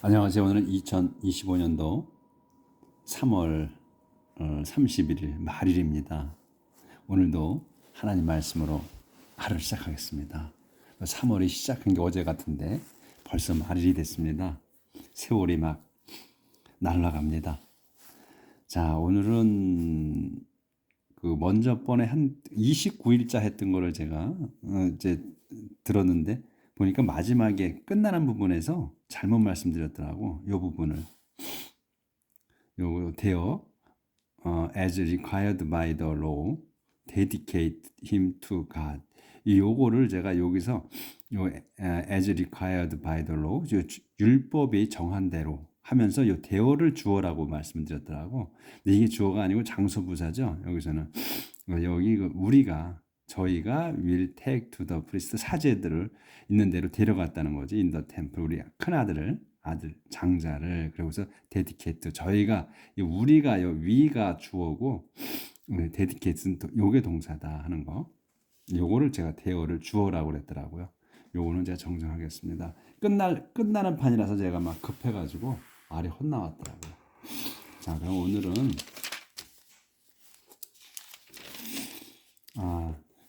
안녕하세요. 오늘은 2025년도 3월 31일 말일입니다. 오늘도 하나님 말씀으로 하루를 시작하겠습니다. 3월이 시작한 게 어제 같은데 벌써 말일이 됐습니다. 세월이 막 날아갑니다. 자, 오늘은 그 먼저 번에 한 29일자 했던 거를 제가 이제 들었는데 보니까 마지막에 끝나는 부분에서 잘못 말씀드렸더라고. 이 부분을 요 되어 as required by the law dedicate him to God. 이 요거를 제가 여기서 요 as required by the law 율법이 정한 대로 하면서 요 대어를 주어라고 말씀드렸더라고. 근데 이게 주어가 아니고 장소부사죠. 여기서는 여기 우리가 저희가 will take to the priest 사제들을 있는 대로 데려갔다는 거지. in the temple 우리 큰 아들 장자를 그러고서 dedicate 저희가 우리가 위가 주어고 dedicate는 요게 동사다 하는 거. 요거를 제가 대어를 주어라고 그랬더라고요. 요거는 제가 정정하겠습니다. 끝나는 판이라서 제가 막 급해가지고 말이 헛나왔더라고요. 자, 그럼 오늘은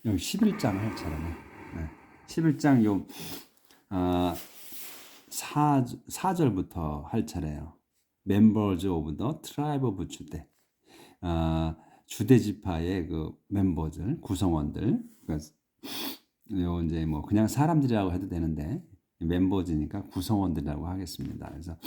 여기 11장 할 차례네. 네. 11장 요 4절부터 할 차례예요. Members of the tribe of Judah. 주대 지파의 그 멤버들, 구성원들. 그러니까 요 이제 뭐 그냥 사람들이라고 해도 되는데 멤버즈니까 구성원들이라고 하겠습니다. 그래서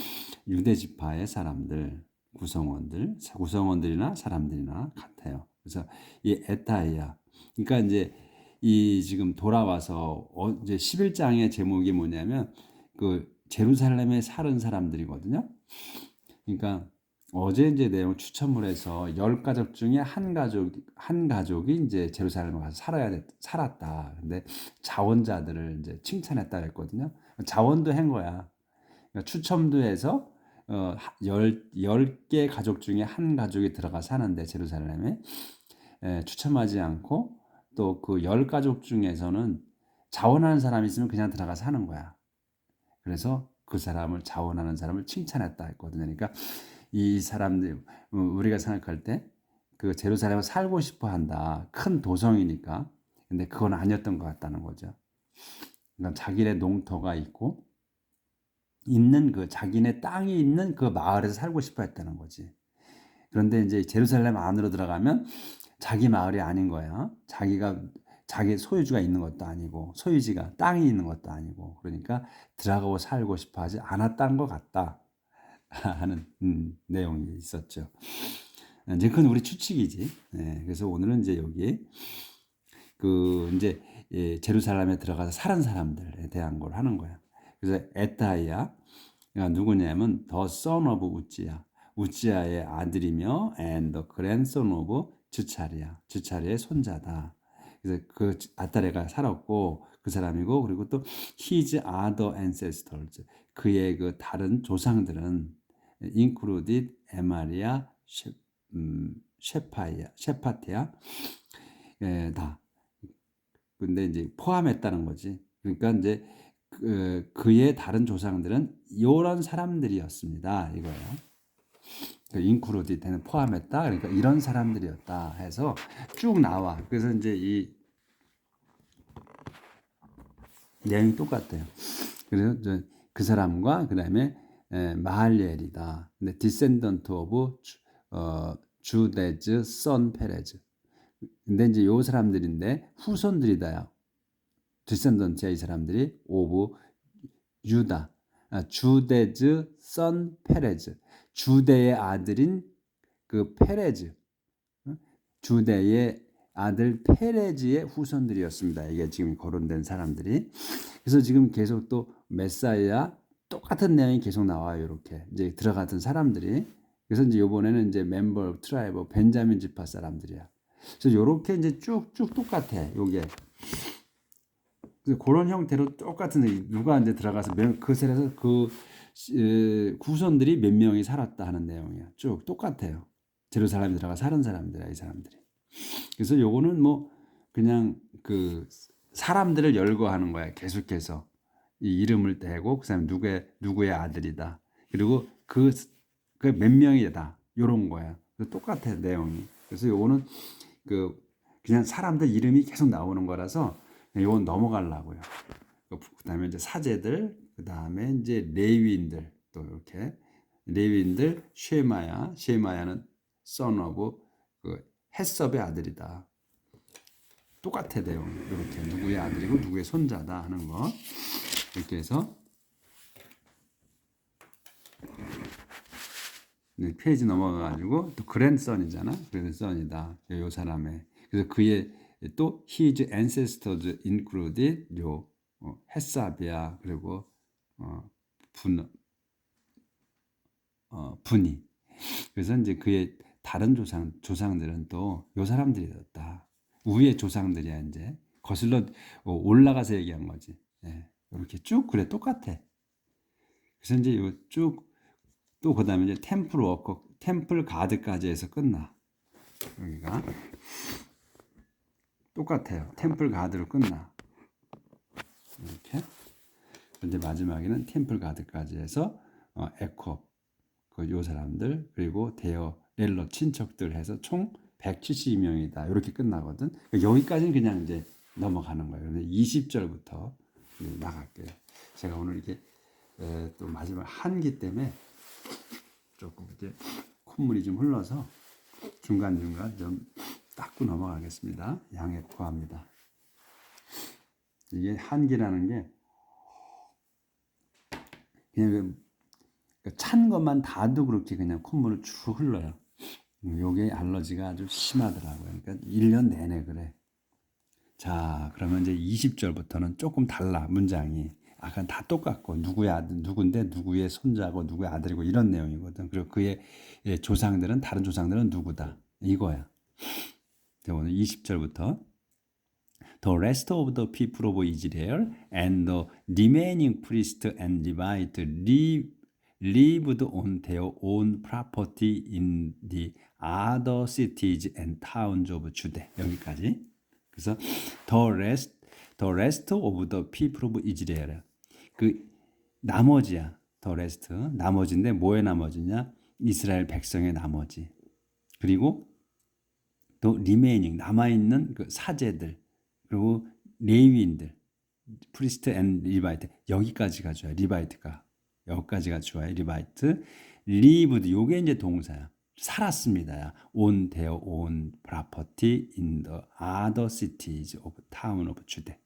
유대 지파의 사람들, 구성원들이나 사람들이나 같아요. 그래서 이 에타이야. 그러니까 이제 이 지금 돌아와서 이제 11장의 제목이 뭐냐면 그 제루살렘에 사는 사람들이거든요. 그러니까 어제 이제 내용 추천물에서 10가족 중에 한 가족이 이제 제루살렘에 가서 살았다. 근데 자원자들을 이제 칭찬했다 그랬거든요. 자원도 한 거야. 그러니까 추첨도 해서 10개 가족 중에 한 가족이 들어가 사는데 제루살렘에 추첨하지 않고 또 그 10가족 중에서는 자원하는 사람이 있으면 그냥 들어가 사는 거야. 그래서 그 사람을 자원하는 사람을 칭찬했다 했거든요. 그러니까 이 사람들 우리가 생각할 때 그 제루살렘에 살고 싶어 한다. 큰 도성이니까. 근데 그건 아니었던 것 같다는 거죠. 그러니까 자기네 농토가 있고 있는 그 자기네 땅이 있는 그 마을에서 살고 싶어 했다는 거지. 그런데 이제 제루살렘 안으로 들어가면 자기 마을이 아닌 거야. 자기 소유주가 있는 것도 아니고 소유지가 땅이 있는 것도 아니고 그러니까 들어가고 살고 싶어 하지 않았던 것 같다 하는 내용이 있었죠. 이제 그건 우리 추측이지. 네, 그래서 오늘은 이제 여기 그 이제 제루살렘에 들어가서 사는 사람들에 대한 걸 하는 거야. 그래서 에타이야 누구냐면 the son of 우찌야. 우찌야의 아들이며 and the grandson of 주차리의 손자다. 그래서 그 아따레가 살았고 그 사람이고 그리고 또 his other ancestors 그의 그 다른 조상들은 included 에마리아 셰파티아 다 근데 이제 포함했다는 거지. 그러니까 이제 그의 다른 조상들은 이런 사람들이었습니다. 이거예요. 그 인크루디드는 포함했다. 그러니까 이런 사람들이었다 해서 쭉 나와. 그래서 이제 이 내용이 똑같아요. 그래서 그 사람과 그다음에 마할리엘이다. 근데 디센던트 오브 주데즈 선 페레즈. 근데 이제 요 사람들인데 후손들이다요. 디센던트야 이 사람들이 오브 유다. 주데즈 선 페레즈. 주데의 아들인 그 페레즈. 주데의 아들 페레즈의 후손들이었습니다. 이게 지금 거론된 사람들이. 그래서 지금 계속 또 메사야 똑같은 내용이 계속 나와요. 이렇게 이제 들어갔던 사람들이. 그래서 이제 이번에는 이제 멤버 트라이브 벤자민 지파 사람들이야. 그래서 이렇게 이제 쭉쭉 똑같아. 요게 그런 형태로 똑같은 누가 이제 들어가서 그 셀에서 그 후손들이 몇 명이 살았다 하는 내용이야. 쭉 똑같아요. 제루살렘에 들어가 사는 사람들이야, 이 사람들이. 그래서 요거는 뭐 그냥 그 사람들을 열거하는 거야. 계속해서 이 이름을 대고 그 사람 누구의 아들이다. 그리고 그 몇 명이다 요런 거야. 똑같아 내용이. 그래서 요거는 그냥 사람들 이름이 계속 나오는 거라서 요건 넘어가려고요. 그다음에 이제 사제들, 그다음에 이제 레위인들, 또 이렇게 레위인들 쉐마야는 son of 햇섭의 아들이다. 똑같아 내용. 이렇게 누구의 아들이고 누구의 손자다 하는 거. 이렇게 해서 페이지 넘어가가지고 또 그랜선이잖아. 그랜선이다. 요 사람의. 그래서 그의 또 his ancestors included 요 햇삽이야. 그리고 분이. 그래서 이제 그의 다른 조상들은 또 요 사람들이었다. 우리의 조상들이야 이제 거슬러 올라가서 얘기한 거지. 예, 이렇게 쭉 그래 똑같아. 그래서 이제 요 쭉 또 그다음에 이제 템플 가드까지 해서 끝나. 여기가 똑같아요. 템플 가드로 끝나. 이렇게. 근데 마지막에는 템플 가드까지 해서 에코 요 사람들 그리고 대여 렐러 친척들 해서 총 172명이다. 이렇게 끝나거든. 여기까지는 그냥 이제 넘어가는 거예요. 근데 20절부터 나갈게요. 제가 오늘 이렇게 또 마지막 한기 때문에 조금 이제 콧물이 좀 흘러서 중간중간 좀 닦고 넘어가겠습니다. 양해 구합니다. 이게 한기라는 게 그냥 찬 것만 다도 그렇게 그냥 콧물을 쭉 흘러요. 요게 알러지가 아주 심하더라고요. 그러니까 1년 내내 그래. 자, 그러면 이제 20절부터는 조금 달라, 문장이. 아까 다 똑같고, 누구의 아들, 누군데, 누구의 손자고, 누구의 아들이고, 이런 내용이거든. 그리고 그의 조상들은, 다른 조상들은 누구다. 이거야. 자, 오늘 20절부터. The rest of the people of Israel and the remaining priest and Levite lived on their own property in the other cities and towns of Judah. 여기까지. 그래서 the rest of the people of Israel. 나머지야. the rest. 나머지인데 뭐의 나머지냐? 이스라엘 백성의 나머지. 그리고 또 remaining 남아있는 그 사제들. 그리고 레위인들, 프리스트 앤 리바이트 여기까지가 좋아요. 리바이트가 여기까지가 좋아요. 리바이트, 리브드 요게 이제 동사야. 살았습니다야. on their own property in the other cities of town of Judah.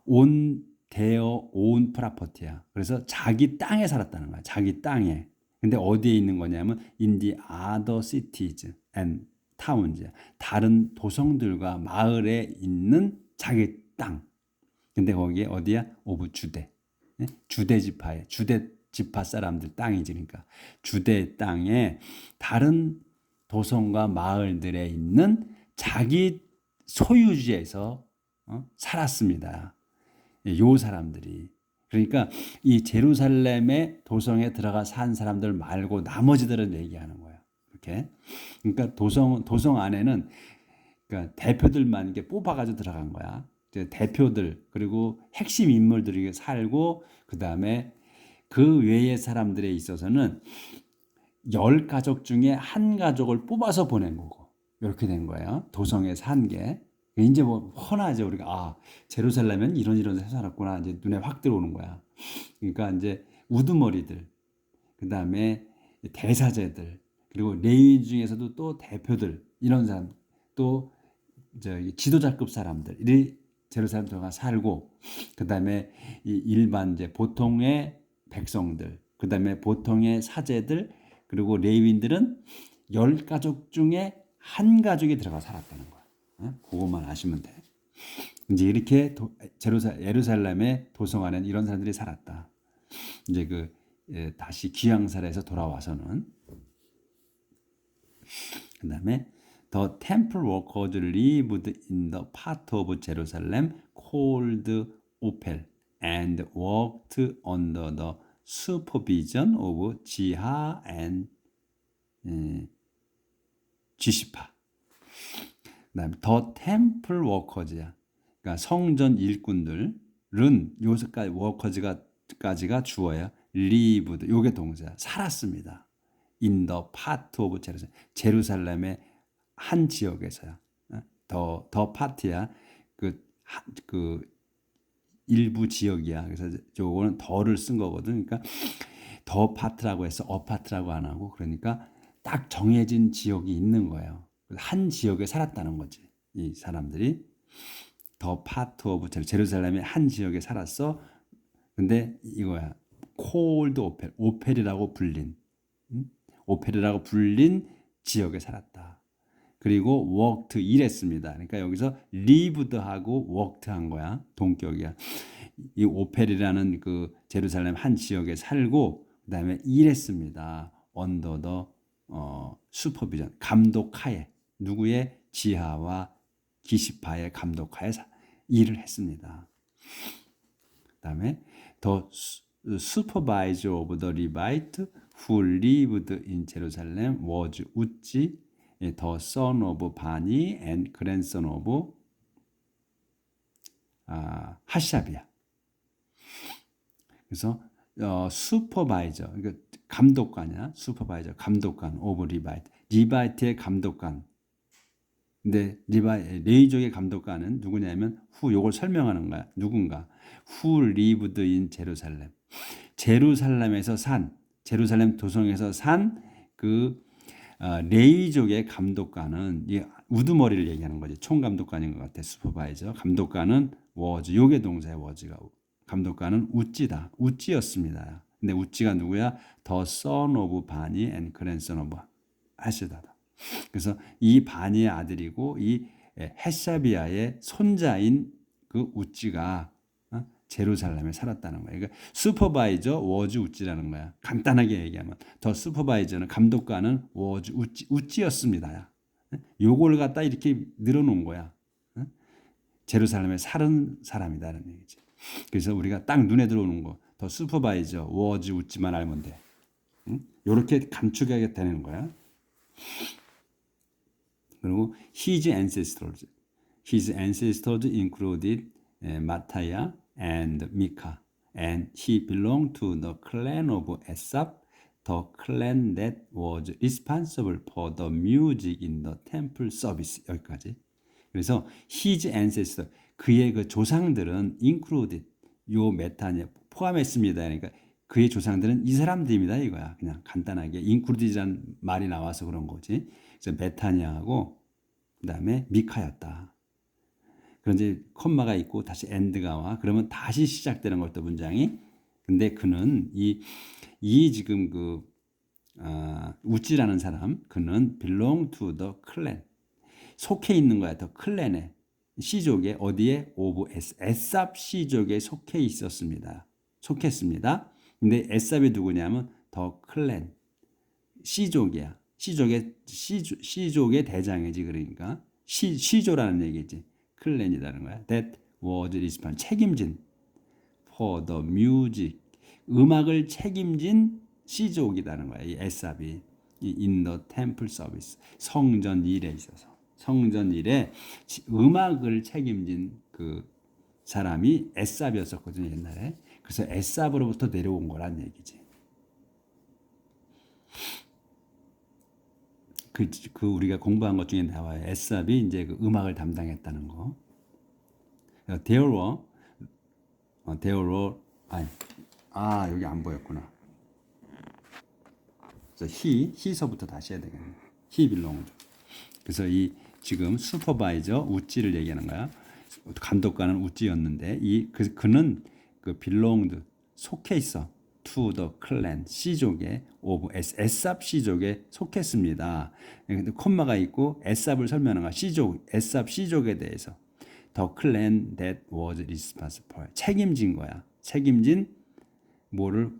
on their own property야. 그래서 자기 땅에 살았다는 거야. 자기 땅에. 근데 어디에 있는 거냐면 in the other cities and 타운즈 다른 도성들과 마을에 있는 자기 땅. 근데 거기에 어디야? 오브 주대. 주대 지파 사람들 땅이지. 그러니까 주대 땅에 다른 도성과 마을들에 있는 자기 소유지에서 살았습니다. 요 사람들이. 그러니까 이 제루살렘의 도성에 들어가 산 사람들 말고 나머지들은 얘기하는 거야. 이렇게. 그러니까 도성 안에는 그러니까 대표들만 이렇게 뽑아가지고 들어간 거야. 대표들 그리고 핵심 인물들이 살고 그 다음에 그 외의 사람들에 있어서는 10가족 중에 한 가족을 뽑아서 보낸 거고 이렇게 된 거예요. 도성에서 한 게. 이제 뭐 훤하죠. 우리가 제루살렘은 이런 데서 살았구나. 이제 눈에 확 들어오는 거야. 그러니까 이제 우두머리들, 그 다음에 대사제들, 그리고 레위 중에서도 또 대표들 이런 사람, 또 지도자급 사람들이 제루살렘 들어가 살고, 그 다음에 일반 이제 보통의 백성들, 그 다음에 보통의 사제들, 그리고 레위인들은 10가족 중에 한 가족이 들어가 살았다는 거야. 그것만 아시면 돼. 이제 이렇게 예루살렘의 도성 안에는 이런 사람들이 살았다. 이제 다시 귀양살에서 돌아와서는 그 다음에 The temple workers lived in the part of Jerusalem called Ophel and worked under the supervision of Jiha and 지시파. 그다음에 The temple workers야. 그러니까 성전 일꾼들은 요까지 워커즈까지가 주어야. lived 요게 동사 살았습니다. in the part of Jerusalem 제루살렘의 한 지역에서야. 더 파트야. 그 일부 지역이야. 그래서 요거는 더를 쓴 거거든. 그러니까 더 파트라고 해서 어파트라고 안 하고 그러니까 딱 정해진 지역이 있는 거예요. 한 지역에 살았다는 거지. 이 사람들이 더 파트 오브 제루살렘의 한 지역에 살았어. 근데 이거야. 콜드 오펠이라고 불린 오펠이라고 불린 지역에 살았다. 그리고 worked 일했습니다. 그러니까 여기서 lived하고 worked한 거야. 동격이야. 이 오펠이라는 그 제루살렘 한 지역에 살고 그다음에 일했습니다. under the 슈퍼비전 감독하에 누구의 지하와 기시파의 감독하에 일을 했습니다. 그다음에 the supervisor of the Levite who lived in Jerusalem was Uzzi, the son of Bani and grandson of 하샤비야. 그래서 슈퍼바이저, 그러니까 감독관이야. 슈퍼바이저, 감독관 오브 리바이트. 리바이트의 감독관. 근데 레이족의 감독관은 누구냐면 요걸 설명하는 거야. 누군가. Who lived in 제루살렘. 제루살렘에서 산, 제루살렘 도성에서 산 그 레이족의 감독관은 이 우두머리를 얘기하는 거지. 총감독관인 것 같아. 슈퍼바이저. 감독관은 was. 요게 동사야. was가. 감독관은 우찌다. 우찌였습니다. 근데 우찌가 누구야? The son of 바니 and grandson of 하시다다. 그래서 이 바니의 아들이고 이 헷샤비아의 손자인 그 우찌가 제루살렘에 살았다는 거예요. 그러니까 슈퍼바이저 워즈 우찌라는 거야. 간단하게 얘기하면 더 슈퍼바이저는 감독관은 워즈 우찌였습니다. 요걸 갖다 이렇게 늘어놓은 거야. 제루살렘에 사는 사람이다라는 얘기지. 그래서 우리가 딱 눈에 들어오는 거 더 슈퍼바이저 워즈 우찌만 알면 돼. 이렇게 감축하게 되는 거야. 그리고 his ancestors included Matthiah and Micah, and he belonged to the clan of Asaph, the clan that was responsible for the music in the temple service. 여기까지. 그래서 his ancestors, 그의 그 조상들은 included, 요 메타냐 포함했습니다. 그러니까 그의 조상들은 이 사람들입니다. 이거야. 그냥 간단하게 included이라는 말이 나와서 그런 거지. 그래서 메타냐하고 그다음에 미카였다. 그런데 콤마가 있고 다시 엔드가 와. 그러면 다시 시작되는 것도 문장이. 근데 그는 이 지금 우찌라는 사람, 그는 belong to the clan. 속해 있는 거야. 더 클랜에. 시족에 어디에? 오브 에삽 시족에 속해 있었습니다. 속했습니다. 근데 에삽이 누구냐면 더 클랜. 시족이야. 시족의 대장이지. 그러니까 시조라는 얘기지. 클랜이라는 거야. That was responsible. 책임진 for the music. 음악을 책임진 시족이라는 거야. 이 에삽이 in the temple service. 성전 일에 있어서. 성전 일에 음악을 책임진 그 사람이 에삽이었었거든요. 옛날에. 그래서 에삽으로부터 내려온 거란 얘기지. 그 우리가 공부한 것 중에 나와요. 에삽이 이제 그 음악을 담당했다는 거. There were 여기 안 보였구나. 그래서 he서부터 다시 해야 되겠네. He belonged. 그래서 이 지금 슈퍼바이저 우찌를 얘기하는 거야. 감독관은 우찌였는데 그는 그 belonged 속해 있어. to the clan 시족에 of 에삽 시족에 속했습니다. 근데 콤마가 있고 에삽을 설명하는 거야. 에삽 시족에 대해서 the clan that was responsible 책임진 거야. 책임진 뭐를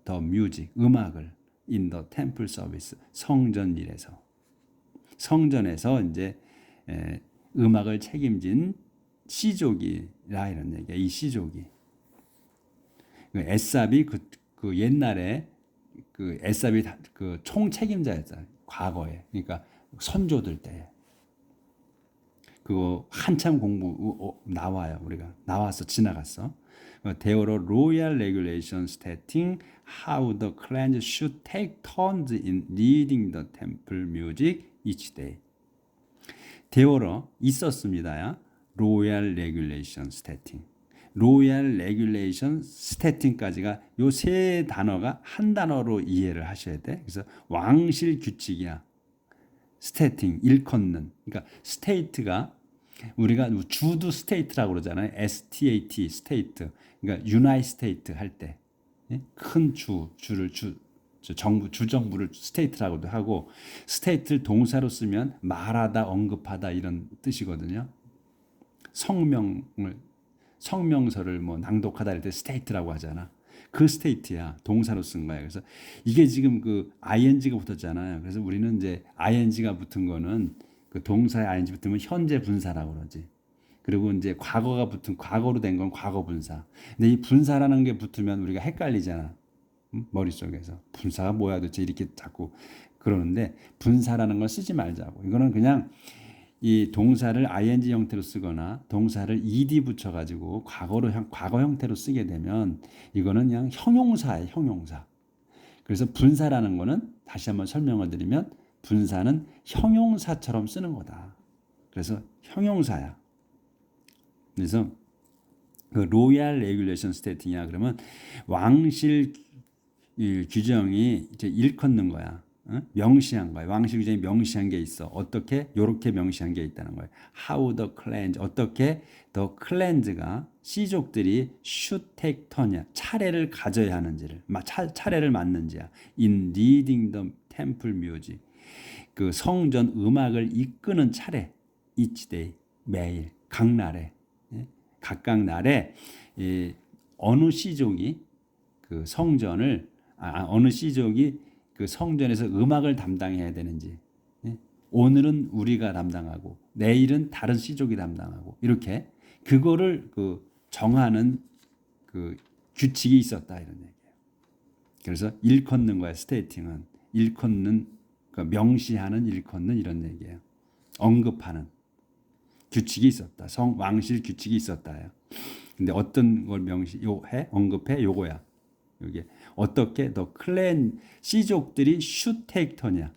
the music 음악을 in the temple service 성전 일에서 성전에서 이제 음악을 책임진 시족이라 이런 얘기야. 이 시족이 에삽이 그 옛날에 그 에삽이 그 총 책임자였잖아. 과거에. 그러니까 선조들 때. 그거 한참 공부 나와요. 우리가 나와서 지나갔어. There were royal regulations stating how the clans should take turns in leading the temple music each day. There were 있었습니다. royal regulation stating. royal regulation stating까지가 요 세 단어가 한 단어로 이해를 하셔야 돼. 그래서 왕실 규칙이야. stating 일컫는. 그러니까 state가 우리가 주도 스테이트라고 그러잖아요. STAT, state. 그러니까 United States 할 때 큰 주를 정부 주정부를 스테이트라고도 하고 스테이트를 동사로 쓰면 말하다, 언급하다 이런 뜻이거든요. 성명서를 뭐 낭독하다 할 때 스테이트라고 하잖아. 그 스테이트야. 동사로 쓴 거야. 그래서 이게 지금 그 ing가 붙었잖아요. 그래서 우리는 이제 ing가 붙은 거는 그 동사에 ing 붙으면 현재 분사라고 그러지. 그리고 이제 과거가 붙은 과거로 된 건 과거 분사. 근데 이 분사라는 게 붙으면 우리가 헷갈리잖아. 머릿속에서 분사가 뭐야 도대체 이렇게 자꾸 그러는데 분사라는 걸 쓰지 말자고. 이거는 그냥 이 동사를 ing 형태로 쓰거나 동사를 ed 붙여 가지고 과거 형태로 쓰게 되면 이거는 그냥 형용사예요, 형용사. 그래서 분사라는 거는 다시 한번 설명을 드리면 분사는 형용사처럼 쓰는 거다. 그래서 형용사야. 그래서 그 로얄 레귤레이션 스테이팅이야. 그러면 왕실 규정이 이제 일컫는 거야. 명시한 거야. 왕실 규정이 명시한 게 있어. 어떻게? 요렇게 명시한 게 있다는 거야. How the cleanse. 어떻게 the cleanse가 시족들이 should take turn이야. 차례를 가져야 하는지를. 차례를 맞는지야. In leading the temple music. 그 성전 음악을 이끄는 차례. each day. 매일. 각 날에. 각각 날에 어느 시족이 그 성전을 어느 시족이 그 성전에서 음악을 담당해야 되는지 오늘은 우리가 담당하고 내일은 다른 시족이 담당하고 이렇게 그거를 그 정하는 그 규칙이 있었다 이런 얘기예요. 그래서 일컫는 거야. 스테이팅은 일컫는 그 명시하는 일컫는 이런 얘기예요. 언급하는 규칙이 있었다. 왕실 규칙이 있었다요. 근데 어떤 걸 언급해 요거야. 여기 어떻게 더 클랜 시족들이 슈테이터냐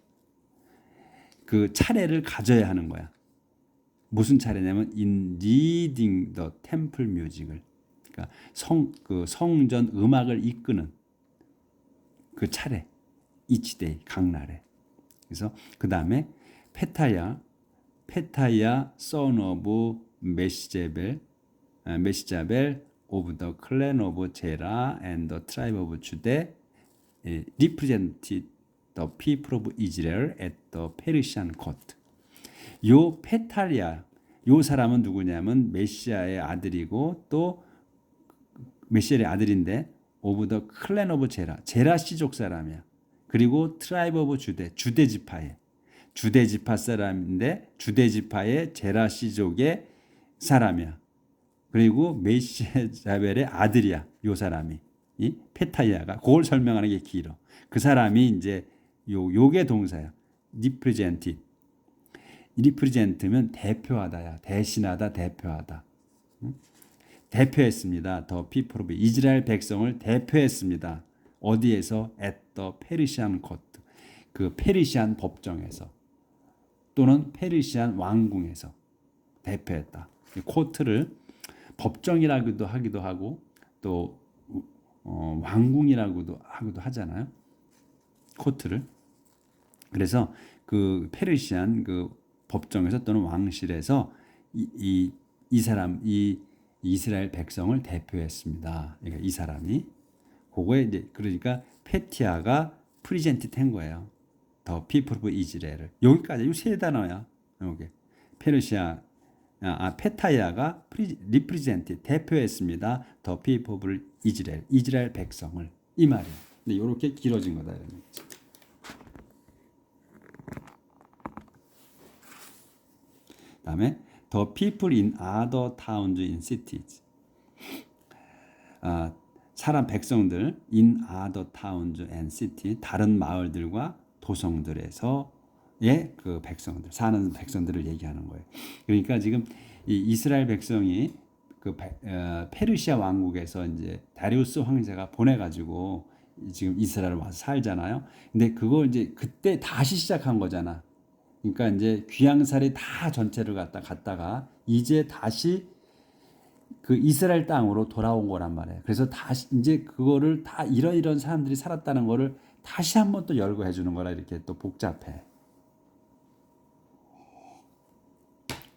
그 차례를 가져야 하는 거야. 무슨 차례냐면 in leading the temple music을 그러니까 성전 음악을 이끄는 그 차례 each day 각 날에. 그래서 그 다음에 페타야 son of 메시자벨 of the clan of Zerah and the tribe of Judah represented the people of Israel at the Persian court. 요 페탈리아 요 사람은 누구냐면 메시아의 아들이고 또 메시아의 아들인데 of the clan of Zerah 제라 씨족 사람이야. 그리고 tribe of Judah 주대 지파의 주대 지파 사람인데 주대 지파의 제라 씨족의 사람이야. 그리고 메시자벨의 아들이야. 요 사람이. 이 페타이아가 그걸 설명하는 게 길어. 그 사람이 이제 요게 동사야. represented. represent면 대표하다야. 대신하다, 대표하다. 대표했습니다. The people of 이스라엘 백성을 대표했습니다. 어디에서? at the Persian court. 그 페르시안 법정에서 또는 페르시안 왕궁에서 대표했다. 코트를 법정이라고도 하기도 하고 또 왕궁이라고도 하기도 하잖아요. 코트를. 그래서 그 페르시안 그 법정에서 또는 왕실에서 이 사람 이 이스라엘 백성을 대표했습니다. 그러니까 이 사람이 그거에 이제 그러니까 페티아가 프리젠트 된 거예요. 더 people of Israel을 여기까지 이 세 단어야. 이게 페르시아 페타야가 represent 대표했습니다. 더 people of Israel 이스라엘 백성을 이 말이야. 근데 이렇게 길어진 거다 이런 얘기죠. 다음에 the people in other towns in cities. 사람 백성들 in other towns and cities 다른 마을들과 도성들에서의 그 백성들 사는 백성들을 얘기하는 거예요. 그러니까 지금 이 이스라엘 백성이 페르시아 왕국에서 이제 다리우스 황제가 보내가지고 지금 이스라엘 와서 살잖아요. 근데 그거 이제 그때 다시 시작한 거잖아. 그러니까 이제 귀양살이 다 전체를 갔다가 이제 다시 그 이스라엘 땅으로 돌아온 거란 말이에요. 그래서 다시 이제 그거를 다 이런 사람들이 살았다는 거를 다시 한번 또 열거 해주는 거라 이렇게 또 복잡해.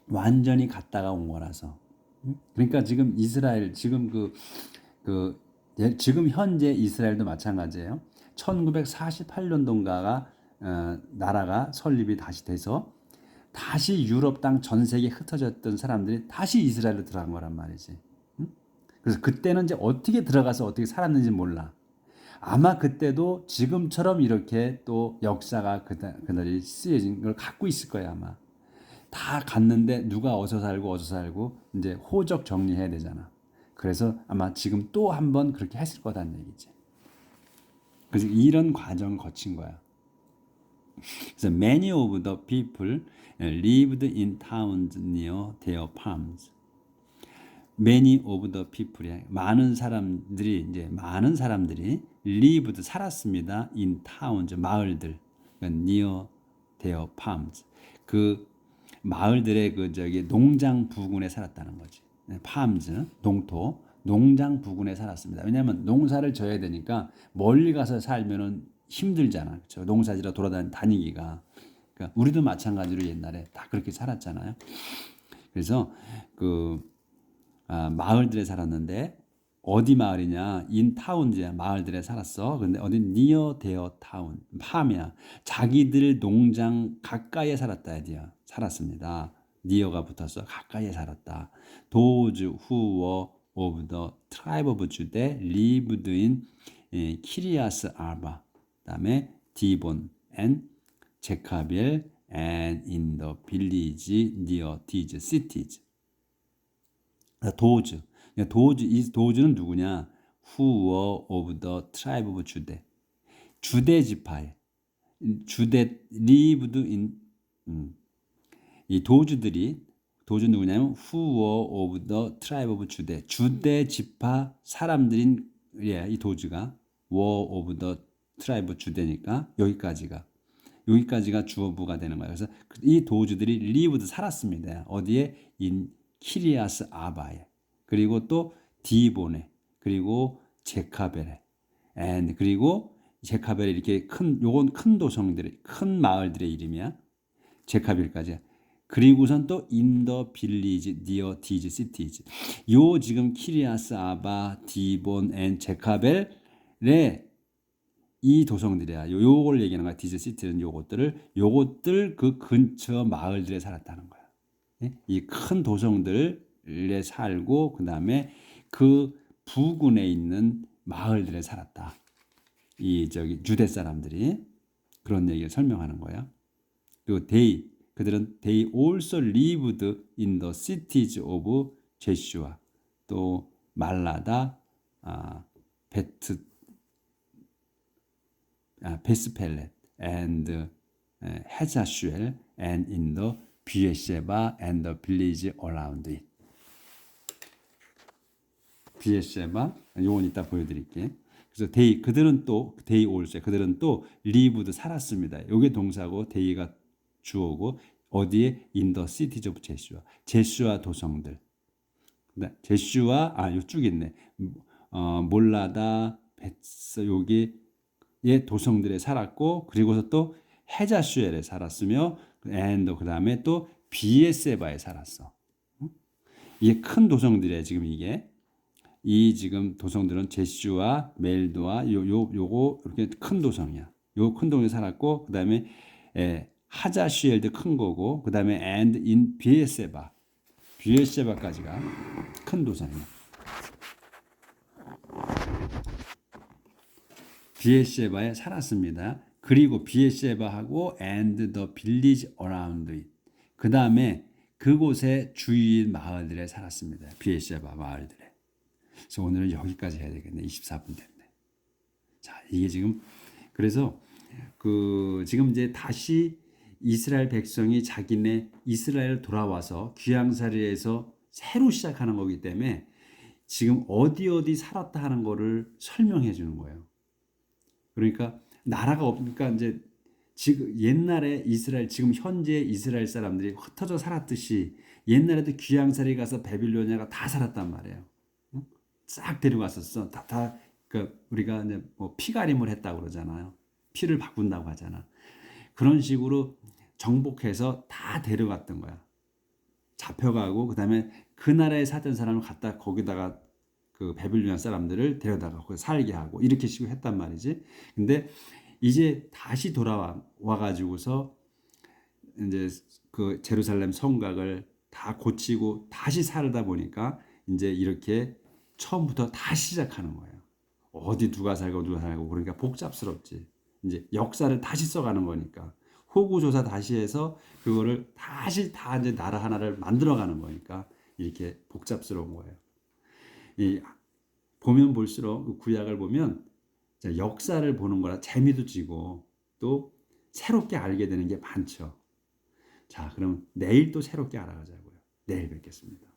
완전히 갔다가 온 거라서. 그러니까 지금 이스라엘 지금 지금 현재 이스라엘도 마찬가지예요. 1948년도인가가 나라가 설립이 다시 돼서 다시 유럽 땅 전 세계에 흩어졌던 사람들이 다시 이스라엘로 들어간 거란 말이지. 그래서 그때는 이제 어떻게 들어가서 어떻게 살았는지 몰라. 아마 그때도 지금처럼 이렇게 또 역사가 그날이 쓰여진 걸 갖고 있을 거야 아마. 다 갔는데 누가 어디서 살고 이제 호적 정리해야 되잖아. 그래서 아마 지금 또 한 번 그렇게 했을 거다는 얘기지. 그래서 이런 과정을 거친 거야. 그래서 many of the people lived in towns near their farms. Many of the people이 많은 사람들이 lived 살았습니다. in towns 마을들, near their farms. 그 마을들의 농장 부근에 살았다는 거지. farms 농토, 농장 부근에 살았습니다. 왜냐하면 농사를 져야 되니까 멀리 가서 살면은 힘들잖아. 그렇죠? 농사지러 다니기가. 그러니까 우리도 마찬가지로 옛날에 다 그렇게 살았잖아요. 그래서 마을들에 살았는데 어디 마을이냐? in towns야. 마을들에 살았어. 근데 어디 near their town. farm이야. 자기들 농장 가까이에 살았습니다. near가 붙었어. 가까이에 살았다. Those who were of the tribe of Judah lived in 키리아스 아바. 그다음에 디본 and 제카벨 and in the village near these cities. 도즈는 누구냐? Who were of the tribe of Judah. 주대 지파에 lived in 이 도주는 누구냐면 Who were of the tribe of Judah. 주대 지파 사람들인 이 도주가 were of the tribe of Judah니까 여기까지가 주어부가 되는 거예요. 그래서 이 도주들이 lived 살았습니다. 어디에? in 키리아스 아바에, 그리고 또 디본에, 그리고 제카벨에, and 그리고 제카벨에 이렇게 요건 큰 도성들의 큰 마을들의 이름이야. 제카벨까지. 그리고선 또 in the village near these cities. 요 지금 키리아스 아바, 디본, and 제카벨에 이 도성들이야. 요걸 얘기하는 거야. these cities는 요것들 그 근처 마을들에 살았다는 거야. 이 큰 도성들에 살고 그 다음에 그 부근에 있는 마을들에 살았다. 이 유대 사람들이 그런 얘기를 설명하는 거야. 그리고 그들은 they also lived in the cities of 제슈아, 또 말라다, 베스펠렛 and 헤자슈엘 and in the 비에셰바 and the village around it. 비에셰바 요건 이따 보여드릴게. 그래서 그들은 또 lived 살았습니다. 요게 동사고 데이가 주어고 어디에? in the cities of 제슈아 도성들. 제슈아 요쭉 있네. 몰라다 베스 여기의 도성들에 살았고 그리고서 또 헤자슈엘에 살았으며 and 그 다음에 또 비에세바에 살았어. 이게 큰 도성들이에요. 지금 이 지금 도성들은 제슈와 멜도와 요거 이렇게 큰 도성이야. 요 큰 도성에 살았고 그 다음에 하자슈엘도 큰 거고 그 다음에 and in 비에세바까지가 큰 도성이야. 비에세바에 살았습니다. 그리고 비에세바하고 and the village around it. 그 다음에 그곳의 주위인 마을들에 살았습니다. 비에세바 마을들에. 그래서 오늘은 여기까지 해야 되겠네. 24분 됐네. 자, 이게 지금 그래서 지금 이제 다시 이스라엘 백성이 자기네 이스라엘 돌아와서 귀양살이에서 새로 시작하는 거기 때문에 지금 어디 살았다 하는 거를 설명해 주는 거예요. 그러니까 나라가 없으니까 이제 지금 옛날에 이스라엘, 지금 현재 이스라엘 사람들이 흩어져 살았듯이 옛날에도 귀양살이 가서 바빌로니아가 다 살았단 말이에요. 응? 싹 데려갔었어. 그 우리가 이제 뭐 피가림을 했다고 그러잖아요. 피를 바꾼다고 하잖아. 그런 식으로 정복해서 다 데려갔던 거야. 잡혀가고 그다음에 그 나라에 살던 사람을 갖다 거기다가 그 바빌로니아 사람들을 데려다가 거기 살게 하고 이렇게 식으로 했단 말이지. 근데 이제 다시 돌아와 가지고서 이제 그 제루살렘 성곽을 다 고치고 다시 살다 보니까 이제 이렇게 처음부터 다시 시작하는 거예요. 어디 누가 살고 그러니까 복잡스럽지. 이제 역사를 다시 써가는 거니까 호구조사 다시 해서 그거를 다시 다 이제 나라 하나를 만들어가는 거니까 이렇게 복잡스러운 거예요. 이 보면 볼수록 그 구약을 보면 역사를 보는 거라 재미도 지고 또 새롭게 알게 되는 게 많죠. 자, 그럼 내일 또 새롭게 알아가자고요. 내일 뵙겠습니다.